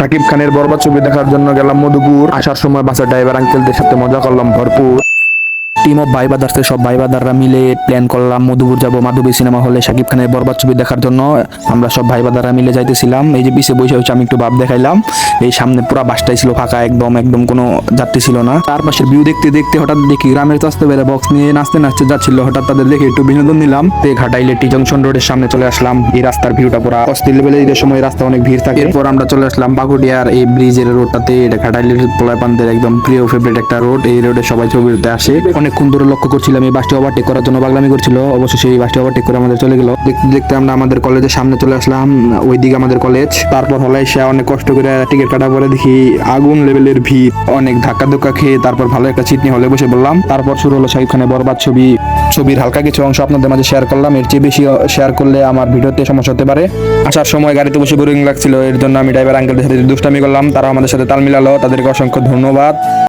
শাকিব খানের বরবাদ ছবি দেখার জন্য গেলাম মধুপুর। আসার সময় বাসের ড্রাইভার আঙ্কেলদের সাথে মজা করলাম ভরপুর। টিম অফ ভাই বাদার্সের সব ভাই বাদাররা মিলে প্ল্যান করলাম মধুপুর যাব মাধবী সিনেমা হলে শাকিব খানের বরবাদ ছবি দেখার জন্য। আমরা সব ভাই বাদাররা মিলে যাইতেছিলাম। এই যে পিছে বসে হচ্ছে আমি একটু ভাব দেখাইলাম। এই সামনে পুরো বাসটাই ছিল ফাঁকা, একদম একদম কোনো যাত্রী ছিল না। তার পাশের ভিউ দেখতে দেখতে হঠাৎ দেখি গ্রামের চাষতে বেড়ে বক্স নিয়ে নাচতে নাচতে যাচ্ছিল। হঠাৎ তাদের দেখে একটু বিনোদন নিলাম। ঘাটাইলে টি জংশন রোডের সামনে চলে আসলাম। এই রাস্তার ভিউটা পুরো অস্থির লেভেলে, ঈদের সময় রাস্তা অনেক ভিড় থাকে। এরপর আমরা চলে আসলাম পাকুড়িয়ার এই ব্রিজের রোডটাতে। এটা ঘাটাইলের পোলাপানদের একদম প্রিয় ফেভারিট একটা রোড। এই রোডে সবাই ছবি তুলতে আসে। অনেকক্ষণ ধরে লক্ষ্য করছিলাম এই বাসটি ওভারটেক করার জন্য পাগলামি করছিল। অবশ্যই এই বাসটি ওভারটেক করে আমাদের চলে গেল। দেখতে দেখতে আমরা আমাদের কলেজের সামনে চলে আসলাম। ওইদিকে আমাদের কলেজ। তারপর হলে সে অনেক কষ্ট করে টিকিট কাটা পরে দেখি আগুন লেভেলের ভিড়। অনেক ধাক্কা ধুক্কা খেয়ে তারপর ভালো একটা সিট নিয়ে হলে বসে বললাম। তারপর শুরু হলো শাকিব খানের বরবাদ ছবির হালকা কিছু অংশ আপনাদের মাঝে শেয়ার করলাম। এর চেয়ে বেশি শেয়ার করলে আমার ভিডিওতে সমস্যা হতে পারে। আসার সময় গাড়িতে বসে বোরিং লাগছিল, এর জন্য আমি ড্রাইভার আঙ্কেলদের সাথে দুষ্টামি করলাম। তারা আমাদের সাথে তাল মিলালো, তাদেরকে অসংখ্য ধন্যবাদ।